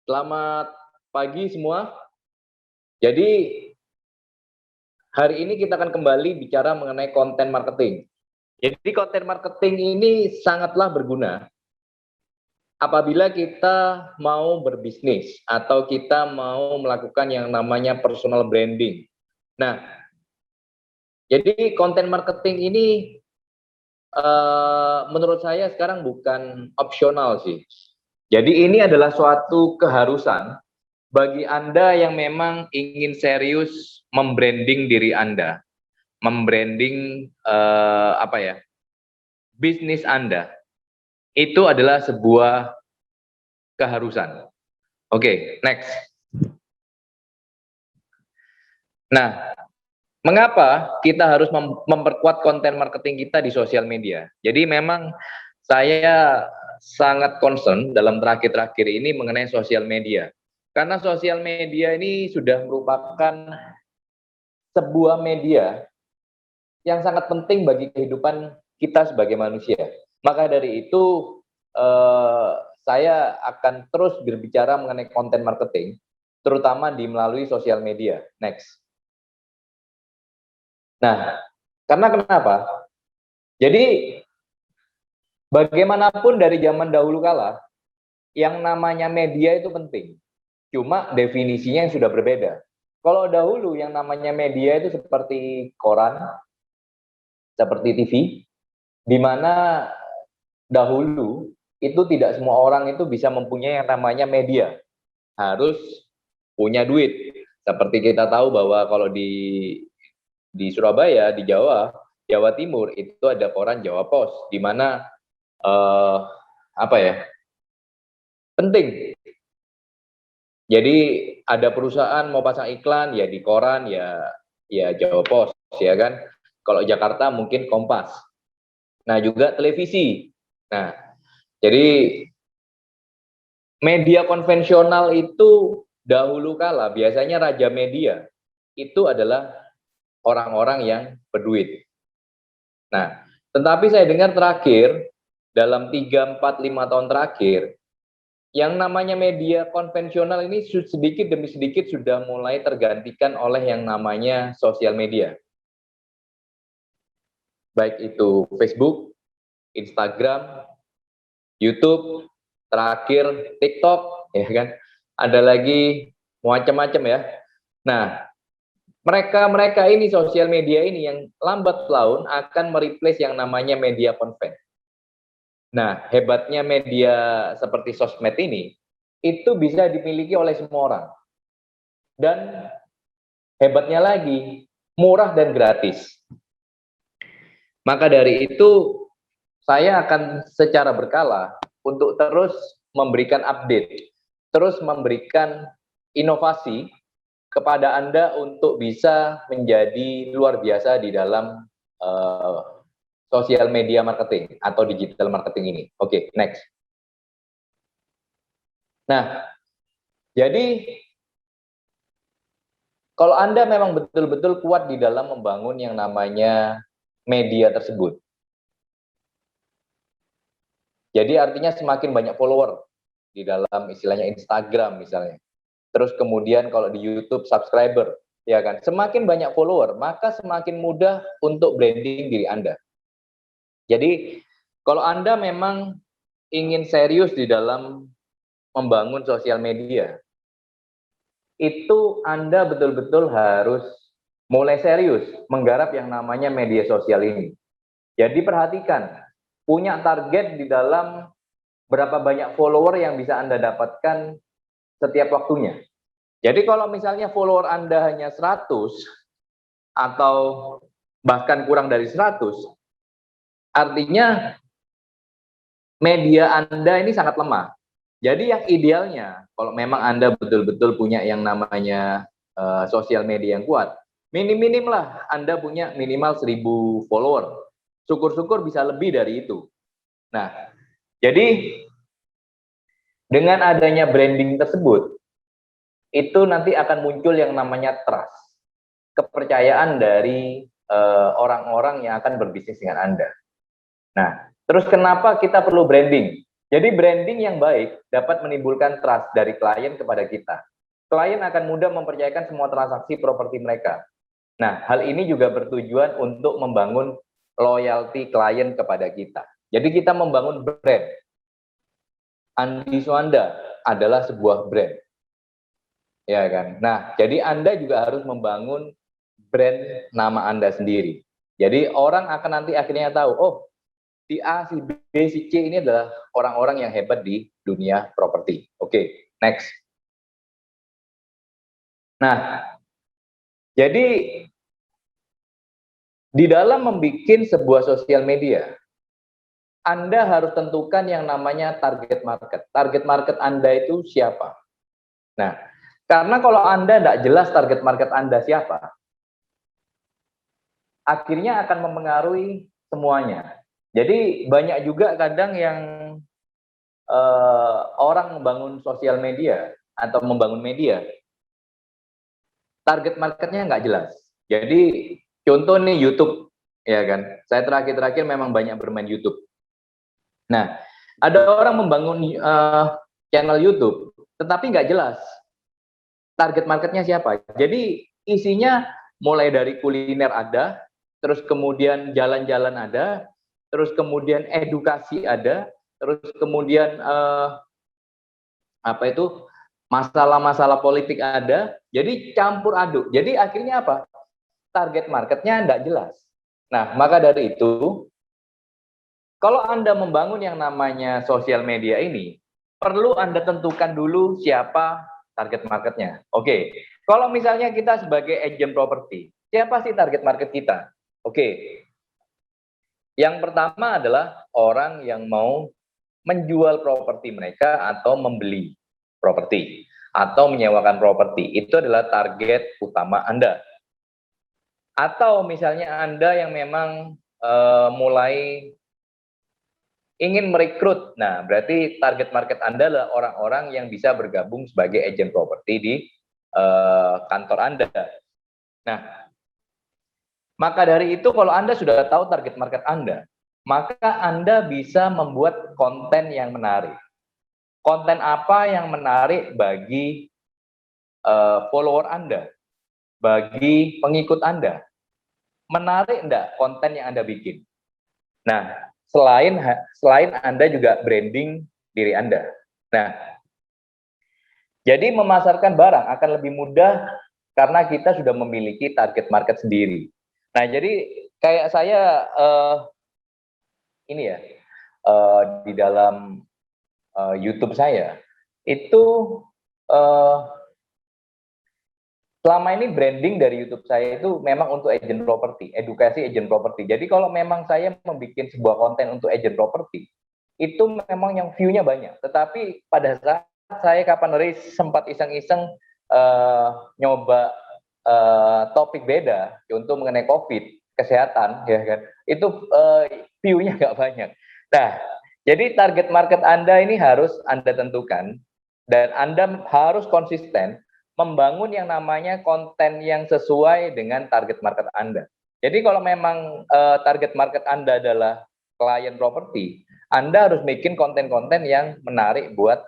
Selamat pagi semua. Jadi hari ini kita akan kembali bicara mengenai konten marketing. Jadi konten marketing ini sangatlah berguna apabila kita mau berbisnis atau kita mau melakukan yang namanya personal branding. Nah, jadi konten marketing ini menurut saya sekarang bukan opsional sih. Jadi ini adalah suatu keharusan bagi Anda yang memang ingin serius membranding diri Anda, membranding bisnis Anda, itu adalah sebuah keharusan. Oke, next. Nah, mengapa kita harus memperkuat konten marketing kita di sosial media? Jadi memang saya sangat concern dalam terakhir-terakhir ini mengenai sosial media. Karena sosial media ini sudah merupakan sebuah media yang sangat penting bagi kehidupan kita sebagai manusia. Maka dari itu, saya akan terus berbicara mengenai konten marketing, terutama melalui sosial media. Next. Nah, karena kenapa? Jadi, bagaimanapun dari zaman dahulu kala, yang namanya media itu penting. Cuma definisinya yang sudah berbeda. Kalau dahulu yang namanya media itu seperti koran, seperti TV, di mana dahulu itu tidak semua orang itu bisa mempunyai yang namanya media. Harus punya duit. Seperti kita tahu bahwa kalau di Surabaya, di Jawa, Jawa Timur itu ada koran Jawa Pos, di mana penting. Jadi ada perusahaan mau pasang iklan ya di koran ya Jawa Pos ya kan. Kalau Jakarta mungkin Kompas. Nah, juga televisi. Nah, jadi media konvensional itu dahulu kala biasanya raja media itu adalah orang-orang yang berduit. Nah, tetapi saya dengar terakhir dalam 3, 4, 5 tahun terakhir yang namanya media konvensional ini sedikit demi sedikit sudah mulai tergantikan oleh yang namanya sosial media. Baik itu Facebook, Instagram, YouTube, terakhir TikTok, ya kan? Ada lagi macam-macam ya. Nah, mereka ini sosial media ini yang lambat laun akan mereplace yang namanya media konven. Nah, hebatnya media seperti sosmed ini, itu bisa dimiliki oleh semua orang. Dan hebatnya lagi, murah dan gratis. Maka dari itu, saya akan secara berkala untuk terus memberikan update, terus memberikan inovasi kepada Anda untuk bisa menjadi luar biasa di dalam sosial media marketing atau digital marketing ini. Oke, next. Nah, jadi kalau Anda memang betul-betul kuat di dalam membangun yang namanya media tersebut, jadi artinya semakin banyak follower di dalam istilahnya Instagram misalnya. Terus kemudian kalau di YouTube subscriber, ya kan? Semakin banyak follower, maka semakin mudah untuk branding diri Anda. Jadi kalau Anda memang ingin serius di dalam membangun sosial media, itu Anda betul-betul harus mulai serius menggarap yang namanya media sosial ini. Jadi perhatikan, punya target di dalam berapa banyak follower yang bisa Anda dapatkan setiap waktunya. Jadi kalau misalnya follower Anda hanya 100 atau bahkan kurang dari 100, artinya media Anda ini sangat lemah. Jadi yang idealnya, kalau memang Anda betul-betul punya yang namanya sosial media yang kuat, minim-minim lah Anda punya minimal 1000 follower. Syukur-syukur bisa lebih dari itu. Nah, jadi dengan adanya branding tersebut, itu nanti akan muncul yang namanya trust, kepercayaan dari orang-orang yang akan berbisnis dengan Anda. Nah, terus kenapa kita perlu branding? Jadi branding yang baik dapat menimbulkan trust dari klien kepada kita. Klien akan mudah mempercayakan semua transaksi properti mereka. Nah, hal ini juga bertujuan untuk membangun loyalty klien kepada kita. Jadi kita membangun brand. Andi Suanda adalah sebuah brand. Ya kan? Nah, jadi Anda juga harus membangun brand nama Anda sendiri. Jadi orang akan nanti akhirnya tahu, oh, si A, si B, si C ini adalah orang-orang yang hebat di dunia properti. Oke, next. Nah, jadi di dalam membuat sebuah sosial media, Anda harus tentukan yang namanya target market. Target market Anda itu siapa? Nah, karena kalau Anda tidak jelas target market Anda siapa, akhirnya akan mempengaruhi semuanya. Jadi banyak juga kadang yang orang membangun sosial media atau membangun media, target marketnya nggak jelas. Jadi contoh nih YouTube, ya kan? Saya terakhir-terakhir memang banyak bermain YouTube. Nah, ada orang membangun channel YouTube, tetapi nggak jelas target marketnya siapa. Jadi isinya mulai dari kuliner ada, terus kemudian jalan-jalan ada, terus kemudian edukasi ada, terus kemudian apa itu masalah-masalah politik ada, jadi campur aduk. Jadi akhirnya apa? Target marketnya tidak jelas. Nah, maka dari itu, kalau Anda membangun yang namanya sosial media ini, perlu Anda tentukan dulu siapa target marketnya. Oke, kalau misalnya kita sebagai agent properti, siapa sih target market kita? Oke, yang pertama adalah orang yang mau menjual properti mereka atau membeli properti atau menyewakan properti. Itu adalah target utama Anda. Atau misalnya Anda yang memang mulai ingin merekrut. Nah, berarti target market Anda adalah orang-orang yang bisa bergabung sebagai agent properti di kantor Anda. Nah, maka dari itu kalau Anda sudah tahu target market Anda, maka Anda bisa membuat konten yang menarik. Konten apa yang menarik bagi follower Anda, bagi pengikut Anda? Menarik enggak konten yang Anda bikin? Nah, selain Anda juga branding diri Anda. Nah, jadi memasarkan barang akan lebih mudah karena kita sudah memiliki target market sendiri. Nah, jadi kayak saya ini ya di dalam YouTube saya itu selama ini branding dari YouTube saya itu memang untuk agent properti, edukasi agent properti. Jadi kalau memang saya membuat sebuah konten untuk agent properti, itu memang yang view-nya banyak. Tetapi pada saat saya kapan hari sempat iseng-iseng nyoba topik beda untuk mengenai COVID, kesehatan, ya kan, itu view-nya nggak banyak. Nah, jadi target market Anda ini harus Anda tentukan dan Anda harus konsisten membangun yang namanya konten yang sesuai dengan target market Anda. Jadi kalau memang target market Anda adalah klien properti, Anda harus bikin konten-konten yang menarik buat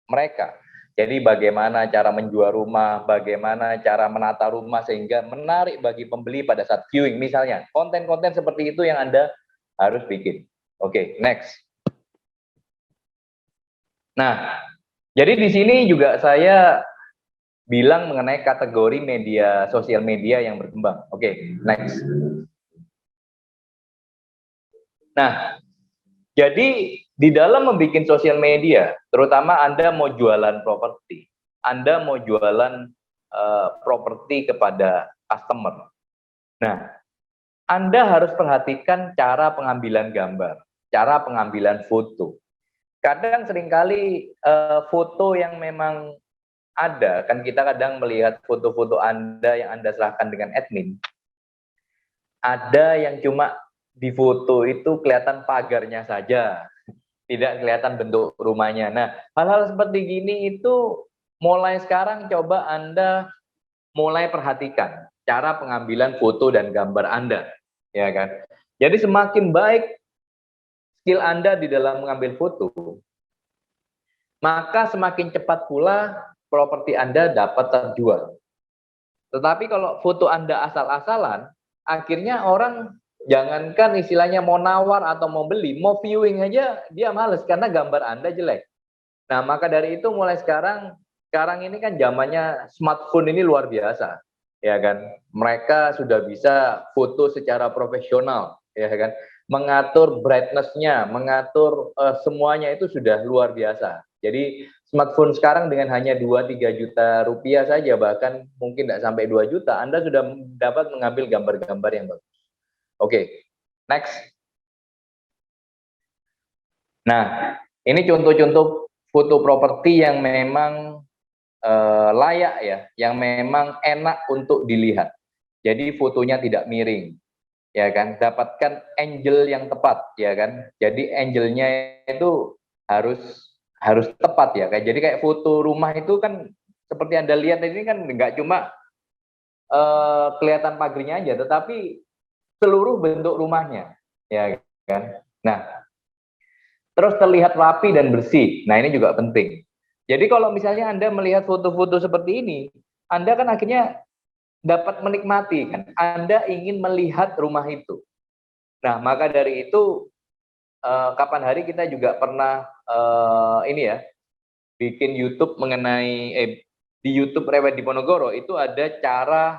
mereka. Jadi bagaimana cara menjual rumah, bagaimana cara menata rumah sehingga menarik bagi pembeli pada saat viewing. Misalnya, konten-konten seperti itu yang Anda harus bikin. Oke, next. Nah, jadi di sini juga saya bilang mengenai kategori media sosial media yang berkembang. Oke, next. Nah, jadi di dalam membuat sosial media, terutama Anda mau jualan properti, Anda mau jualan properti kepada customer. Nah, Anda harus perhatikan cara pengambilan gambar, cara pengambilan foto. Kadang seringkali foto yang memang ada, kan kita kadang melihat foto-foto Anda yang Anda serahkan dengan admin, ada yang cuma di foto itu kelihatan pagarnya saja, tidak kelihatan bentuk rumahnya. Nah, hal-hal seperti gini itu mulai sekarang coba Anda mulai perhatikan cara pengambilan foto dan gambar Anda, ya kan? Jadi semakin baik skill Anda di dalam mengambil foto, maka semakin cepat pula properti Anda dapat terjual. Tetapi kalau foto Anda asal-asalan, akhirnya orang jangankan istilahnya mau nawar atau mau beli, mau viewing aja dia males karena gambar Anda jelek. Nah, maka dari itu mulai sekarang ini kan zamannya smartphone ini luar biasa, ya kan? Mereka sudah bisa foto secara profesional, ya kan? Mengatur brightness-nya, mengatur semuanya itu sudah luar biasa. Jadi smartphone sekarang dengan hanya 2-3 juta rupiah saja, bahkan mungkin tidak sampai 2 juta, Anda sudah dapat mengambil gambar-gambar yang bagus. Oke, next. Nah, ini contoh-contoh foto properti yang memang layak ya, yang memang enak untuk dilihat. Jadi fotonya tidak miring, ya kan? Dapatkan angle yang tepat, ya kan? Jadi angle-nya itu harus tepat ya. Jadi kayak foto rumah itu kan seperti Anda lihat ini kan nggak cuma kelihatan pagernya aja, tetapi seluruh bentuk rumahnya, ya kan? Nah, terus terlihat rapi dan bersih. Nah, ini juga penting. Jadi kalau misalnya Anda melihat foto-foto seperti ini, Anda kan akhirnya dapat menikmati kan. Anda ingin melihat rumah itu. Nah, maka dari itu kapan hari kita juga pernah ini ya, bikin YouTube mengenai di YouTube Rewet Diponegoro itu ada cara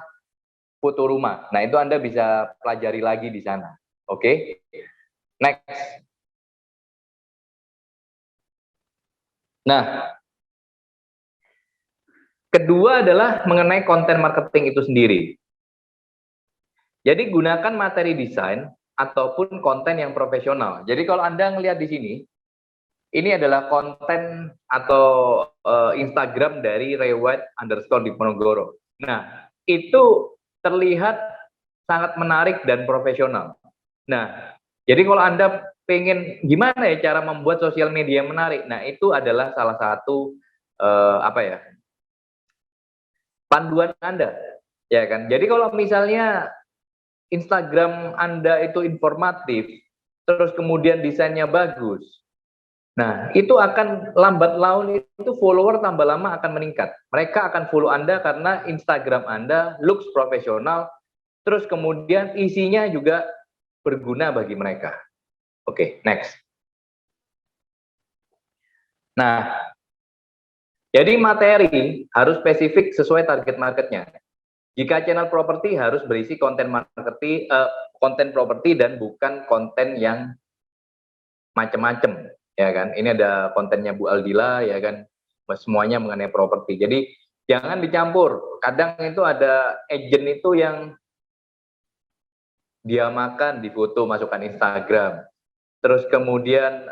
foto rumah. Nah, itu Anda bisa pelajari lagi di sana. Oke. Next. Nah, kedua adalah mengenai konten marketing itu sendiri. Jadi gunakan materi desain ataupun konten yang profesional. Jadi kalau Anda ngelihat di sini, ini adalah konten atau Instagram dari rewet_diponegoro. Nah, itu terlihat sangat menarik dan profesional. Nah, jadi kalau Anda pengen gimana ya cara membuat sosial media menarik, nah itu adalah salah satu panduan Anda, ya kan? Jadi kalau misalnya Instagram Anda itu informatif, terus kemudian desainnya bagus, nah itu akan lambat laun itu follower tambah lama akan meningkat. Mereka akan follow Anda karena Instagram Anda looks profesional, terus kemudian isinya juga berguna bagi mereka. Oke, next. Nah, jadi materi harus spesifik sesuai target marketnya. Jika channel properti harus berisi konten marketing, konten properti dan bukan konten yang macam-macam, ya kan? Ini ada kontennya Bu Aldila, ya kan? Semuanya mengenai properti. Jadi jangan dicampur. Kadang itu ada agent itu yang dia makan di foto masukkan Instagram. Terus kemudian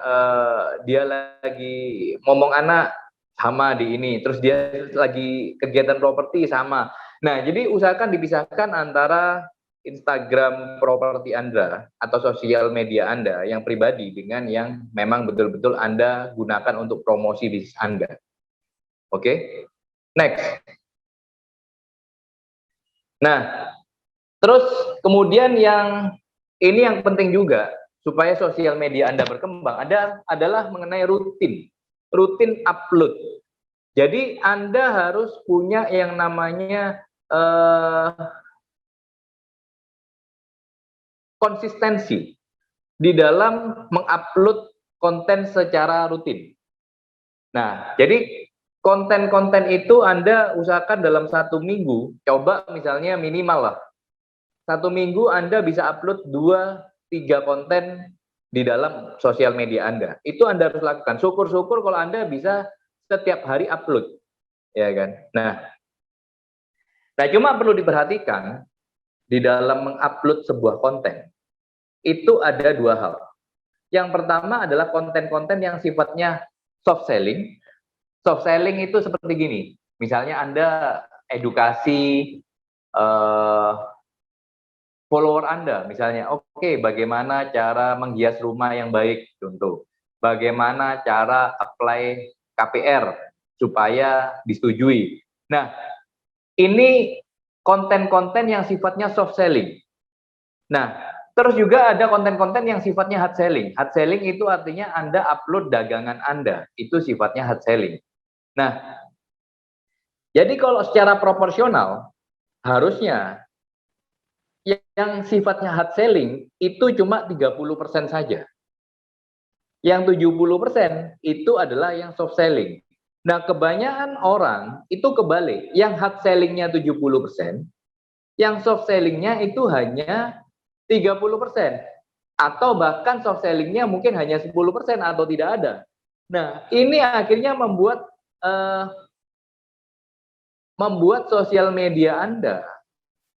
dia lagi ngomong anak sama di ini, terus dia lagi kegiatan properti sama. Nah, jadi usahakan dipisahkan antara Instagram properti Anda atau sosial media Anda yang pribadi dengan yang memang betul-betul Anda gunakan untuk promosi bisnis Anda. Oke? Next. Nah, terus kemudian yang ini yang penting juga supaya sosial media Anda berkembang adalah mengenai rutin upload. Jadi Anda harus punya yang namanya konsistensi di dalam mengupload konten secara rutin. Nah, jadi konten-konten itu Anda usahakan dalam 1 minggu, coba misalnya minimal lah 1 minggu Anda bisa upload 2-3 konten di dalam sosial media Anda. Itu Anda harus lakukan. Syukur-syukur kalau Anda bisa setiap hari upload, ya kan? Nah cuma perlu diperhatikan di dalam mengupload sebuah konten itu ada 2 hal. Yang pertama adalah konten-konten yang sifatnya soft selling. Soft selling itu seperti gini. Misalnya Anda edukasi follower Anda, misalnya, oke, bagaimana cara menghias rumah yang baik, contoh. Bagaimana cara apply KPR supaya disetujui. Nah, ini konten-konten yang sifatnya soft selling. Nah, Terus juga ada konten-konten yang sifatnya hard selling. Hard selling itu artinya Anda upload dagangan Anda, itu sifatnya hard selling. Nah, jadi kalau secara proporsional, harusnya yang sifatnya hard selling itu cuma 30% saja. Yang 70% itu adalah yang soft selling. Nah, kebanyakan orang itu kebalik. Yang hard sellingnya 70%, yang soft sellingnya itu hanya 30%. Atau bahkan soft sellingnya mungkin hanya 10% atau tidak ada. Nah, ini akhirnya membuat sosial media Anda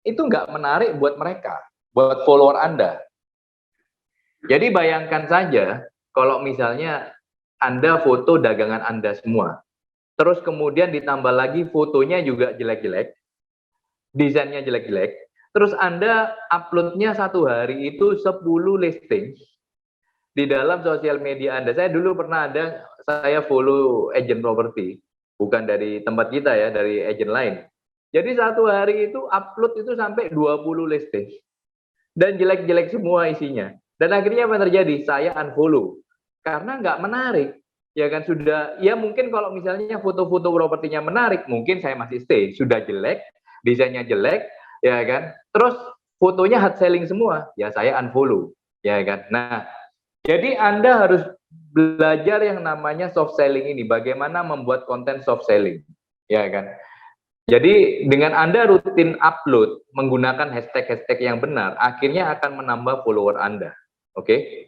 itu nggak menarik buat mereka, buat follower Anda. Jadi bayangkan saja kalau misalnya Anda foto dagangan Anda semua, terus kemudian ditambah lagi fotonya juga jelek-jelek, desainnya jelek-jelek, terus Anda uploadnya satu hari itu 10 listing di dalam sosial media Anda. Saya dulu pernah saya follow agent properti, bukan dari tempat kita ya, dari agent lain. Jadi satu hari itu upload itu sampai 20 listing. Dan jelek-jelek semua isinya. Dan akhirnya apa yang terjadi? Saya unfollow. Karena nggak menarik. Ya kan sudah, ya mungkin kalau misalnya foto-foto propertinya menarik, mungkin saya masih stay. Sudah jelek, desainnya jelek, ya kan. Terus fotonya hard selling semua, ya saya unfollow. Ya kan. Nah, jadi Anda harus belajar yang namanya soft selling ini, bagaimana membuat konten soft selling, ya kan. Jadi dengan Anda rutin upload menggunakan hashtag-hashtag yang benar, akhirnya akan menambah follower Anda. Oke?